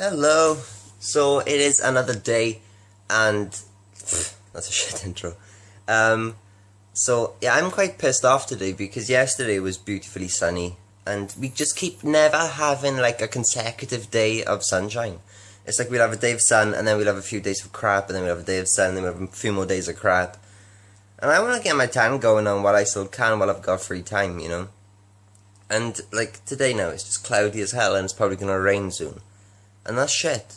Hello. So it is another day, and that's a shit intro. So yeah, I'm quite pissed off today because yesterday was beautifully sunny, and we just keep never having like a consecutive day of sunshine. It's like we'll have a day of sun, and then we'll have a few days of crap, and then we'll have a day of sun, and then we'll have a few more days of crap. And I want to get my tan going on while I still can, while I've got free time, you know. And like today now, it's just cloudy as hell, and it's probably gonna rain soon. And that's shit.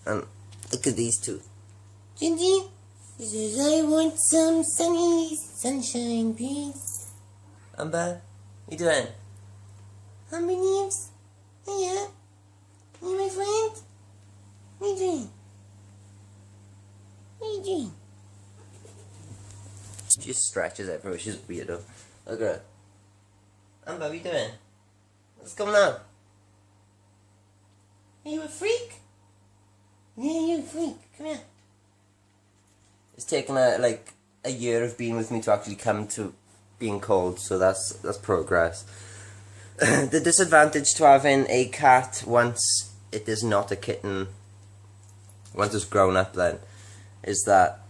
And look at these two. Gingy, he says, I want some sunshine, please. Amber, you doing? Amber Neves? Yeah. You my friend? What are you doing? What are you doing? She just stretches everywhere. She's a weirdo. Look at her. Amber, what you doing? What's going on? Are you a freak? Yeah, you're a freak. Come here. It's taken a year of being with me to actually come to being cold, so that's progress. The disadvantage to having a cat once it is not a kitten, once it's grown up then, is that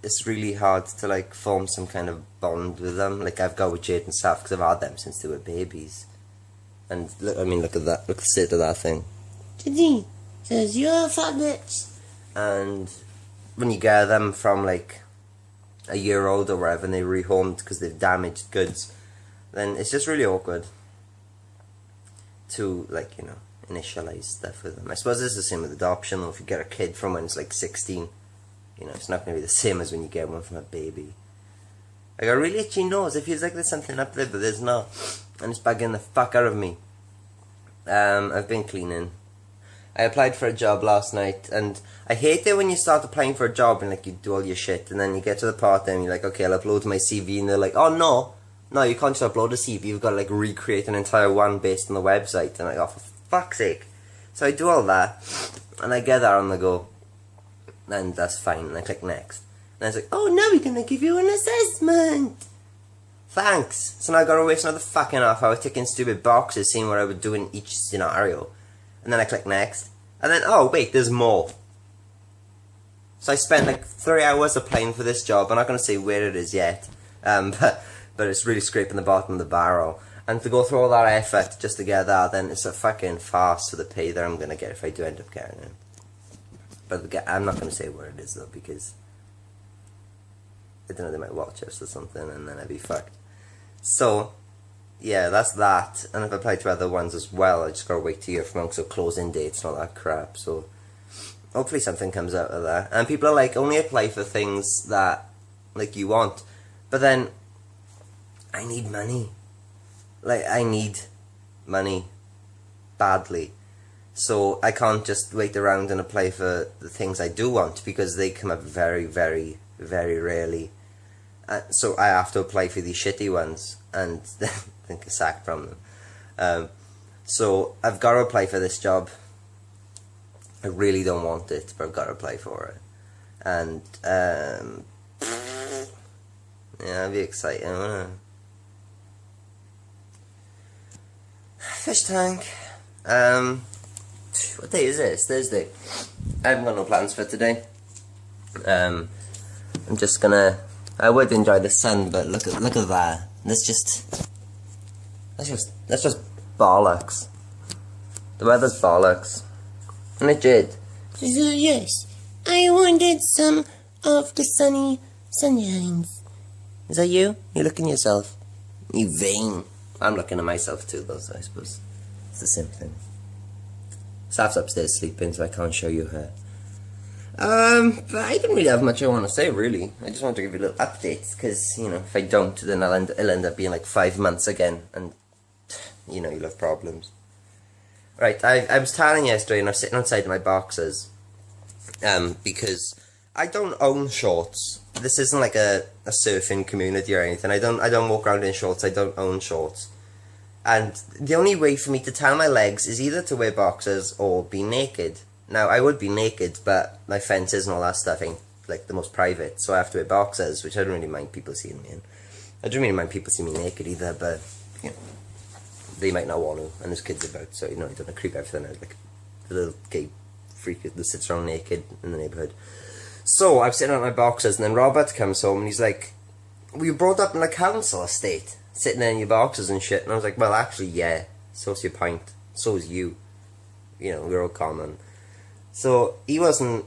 it's really hard to like form some kind of bond with them. Like I've got with Jade and Saf because I've had them since they were babies. And look, I mean, look at that. Look at the state of that thing. Gingy says, you're a fat bitch. And when you get them from like a year old or whatever, and they rehomed because they've damaged goods, then it's just really awkward to, like, you know, initialize stuff with them. I suppose it's the same with adoption, though. If you get a kid from when it's like 16, you know, it's not going to be the same as when you get one from a baby. I got a really itchy nose. It feels like there's something up there, but there's not. And it's bugging the fuck out of me. I've been cleaning. I applied for a job last night, and I hate it when you start applying for a job and like you do all your shit, and then you get to the part and you're like, okay, I'll upload my CV, and they're like, oh no, you can't just upload a CV, you've got to like recreate an entire one based on the website. And I'm like, oh, for fuck's sake. So I do all that, and I get that on the go, and that's fine, and I click next. And it's like, oh, now we're gonna give you an assessment. Thanks. So now I gotta waste another fucking half hour ticking stupid boxes, seeing what I would do in each scenario. And then I click next, and then, oh wait, there's more. So I spent like 3 hours applying for this job. I'm not going to say where it is yet, but it's really scraping the bottom of the barrel. And to go through all that effort just to get that, then it's a fucking farce for the pay that I'm going to get if I do end up getting it. But I'm not going to say where it is though, because I don't know, they might watch us or something, and then I'd be fucked. So yeah, that's that. And I've applied to other ones as well. I just gotta wait to hear from them because of closing dates and all that crap. So hopefully something comes out of that. And people are like, only apply for things that like you want. But then I need money. Like I need money badly. So I can't just wait around and apply for the things I do want, because they come up very, very, very rarely. So I have to apply for these shitty ones and then get sacked from them. So I've got to apply for this job. I really don't want it, but I've got to apply for it. And yeah, it'll be exciting, won't it? Fish tank. What day is it? It's Thursday. I haven't got no plans for today. I'm just gonna. I would enjoy the sun, but look at that. That's just bollocks. The weather's bollocks. And it did. She said, yes, I wanted some of the sunshines. Is that you? You looking at yourself? You vain. I'm looking at myself too, though, so I suppose it's the same thing. Saf's upstairs sleeping, so I can't show you her. But I don't really have much I want to say, really. I just want to give you little updates, because, you know, if I don't, then it'll end up being like 5 months again, and, you know, you'll have problems. Right, I was tanning yesterday, and I was sitting outside in my boxers, because I don't own shorts. This isn't like a surfing community or anything. I don't walk around in shorts. I don't own shorts. And the only way for me to tan my legs is either to wear boxers or be naked. Now, I would be naked, but my fences and all that stuff ain't like the most private, so I have to wear boxers, which I don't really mind people seeing me in. I don't really mind people seeing me naked either, but, you know, they might not want to, and there's kids about, so, you know, I don't want to creep everything out like a little gay freak that sits around naked in the neighbourhood. So I was sitting on my boxes, and then Robert comes home and he's like, "Were you brought up in a council estate, sitting there in your boxes and shit?" And I was like, "Well, actually, yeah. So's your pint. So is you. You know, we're all common." So he wasn't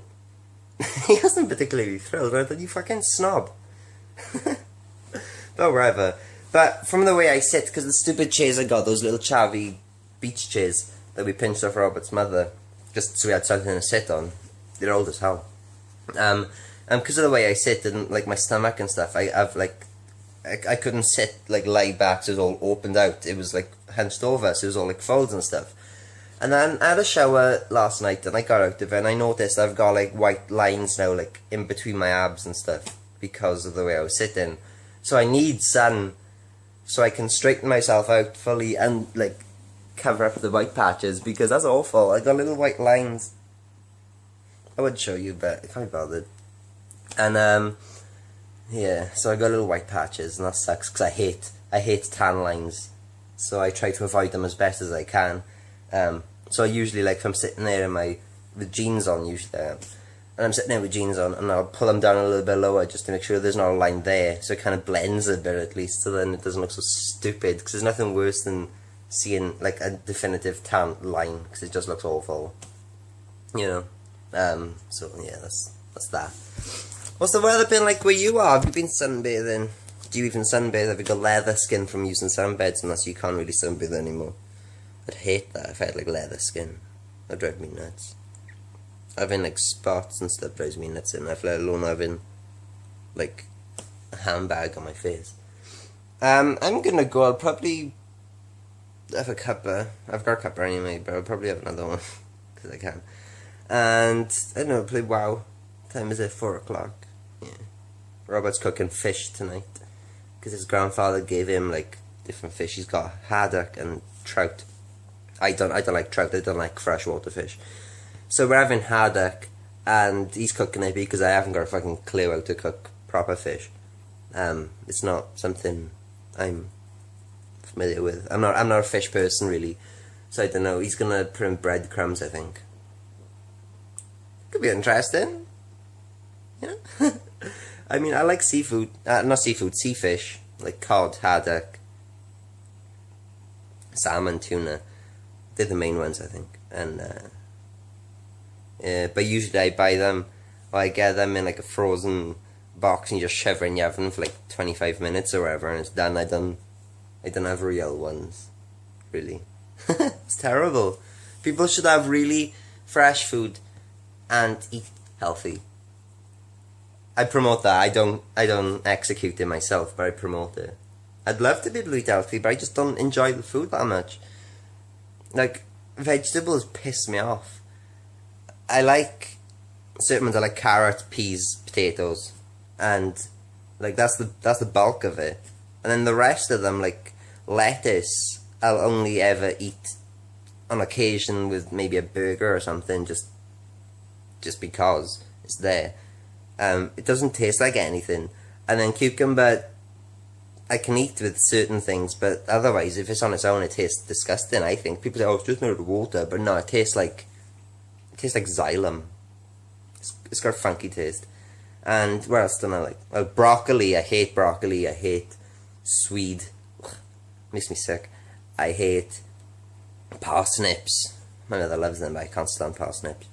he wasn't particularly thrilled. I thought, "You fucking snob." But whatever. But from the way I sit, because the stupid chairs I got, those little chavvy beach chairs that we pinched off Robert's mother, just so we had something to sit on, they're old as hell. And because of the way I sit and like my stomach and stuff, I couldn't sit like lie back, so it was all opened out. It was like hunched over, so it was all like folds and stuff. And then I had a shower last night, and I got out of it, and I noticed I've got like white lines now, like in between my abs and stuff, because of the way I was sitting. So I need sun, so I can straighten myself out fully and like cover up the white patches, because that's awful. I got little white lines. I would show you, but I can't be bothered. And yeah, so I got little white patches, and that sucks because I hate tan lines, so I try to avoid them as best as I can. So I usually, like, if I'm sitting there in with jeans on, usually I am, and I'm sitting there with jeans on, and I'll pull them down a little bit lower just to make sure there's not a line there, so it kind of blends a bit at least, so then it doesn't look so stupid, because there's nothing worse than seeing like a definitive tan line, because it just looks awful, you know. So yeah, that's that. What's the weather been like where you are? Have you been sunbathing? Do you even sunbathe? Have you got leather skin from using sunbeds, unless you can't really sunbathe anymore? I'd hate that if I had like leather skin. That'd drive me nuts. Having like spots and stuff drives me nuts enough, let alone having like a handbag on my face. I'm gonna go. I'll probably have a cuppa. I've got a cuppa anyway, but I'll probably have another one because I can. And I don't know, play WoW. What time is it? 4 o'clock. Yeah. Robert's cooking fish tonight because his grandfather gave him like different fish. He's got haddock and trout. I don't like trout. I don't like freshwater fish. So we're having haddock, and he's cooking it because I haven't got a fucking clue how to cook proper fish. It's not something I'm familiar with. I'm not a fish person really, so I don't know. He's gonna put in breadcrumbs, I think. Could be interesting, you know. I mean, I like seafood, not seafood, sea fish, like cod, haddock, salmon, tuna. They're the main ones, I think. And but usually I buy them, or I get them in like a frozen box, and you just shove it in the oven for like 25 minutes or whatever, and it's done. I don't have real ones, really. It's terrible. People should have really fresh food and eat healthy. I promote that. I don't execute it myself, but I promote it. I'd love to be able to eat healthy, but I just don't enjoy the food that much. Like, vegetables piss me off. I like certain ones. I like carrots, peas, potatoes, and like that's the bulk of it. And then the rest of them, like lettuce, I'll only ever eat on occasion with maybe a burger or something, just because it's there. It doesn't taste like anything. And then cucumber, I can eat with certain things, but otherwise, if it's on its own, it tastes disgusting. I think people say, "Oh, it's just made of water," but no, it tastes like xylem. It's got a funky taste. And what else don't I like? Well, broccoli. I hate broccoli. I hate swede. Ugh, makes me sick. I hate parsnips. My mother loves them, but I can't stand parsnips.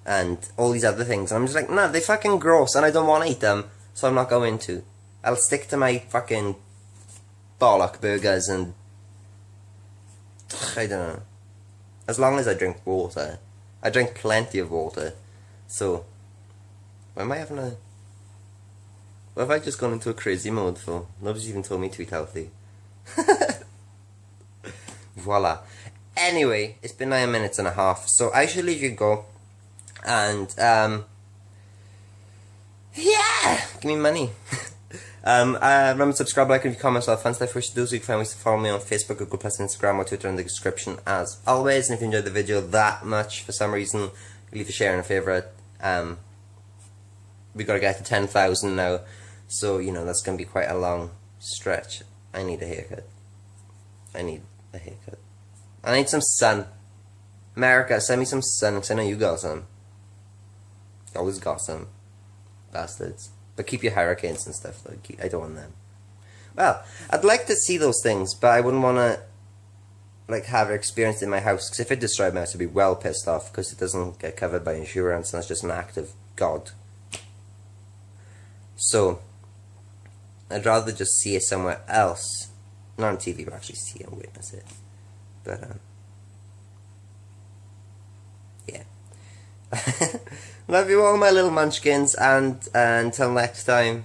And all these other things. I'm just like, nah, they're fucking gross, and I don't want to eat them, so I'm not going to. I'll stick to my fucking bollock burgers and I don't know. As long as I drink water. I drink plenty of water. So, what am I having a... What have I just gone into a crazy mode for? Nobody's even told me to eat healthy. Voila. Anyway, it's been 9 minutes and a half, so I should leave you go. And, yeah! Give me money. Remember to subscribe, like, and comment, all fun stuff. Wish to do so. You can find ways to follow me on Facebook, Google+, Instagram, or Twitter in the description as always. And if you enjoyed the video that much for some reason, leave a share and a favourite. We gotta get to 10,000 now, so you know that's gonna be quite a long stretch. I need a haircut. I need sun. America, send me some sun, because I know you got some. Always got some. Bastards. But keep your hurricanes and stuff, though. I don't want them. Well, I'd like to see those things, but I wouldn't want to, like, have it experienced in my house. Because if it destroyed my house, I'd be well pissed off. Because it doesn't get covered by insurance, and it's just an act of God. So, I'd rather just see it somewhere else. Not on TV, but actually see and witness it. But, yeah. Love you all, my little munchkins, and until next time.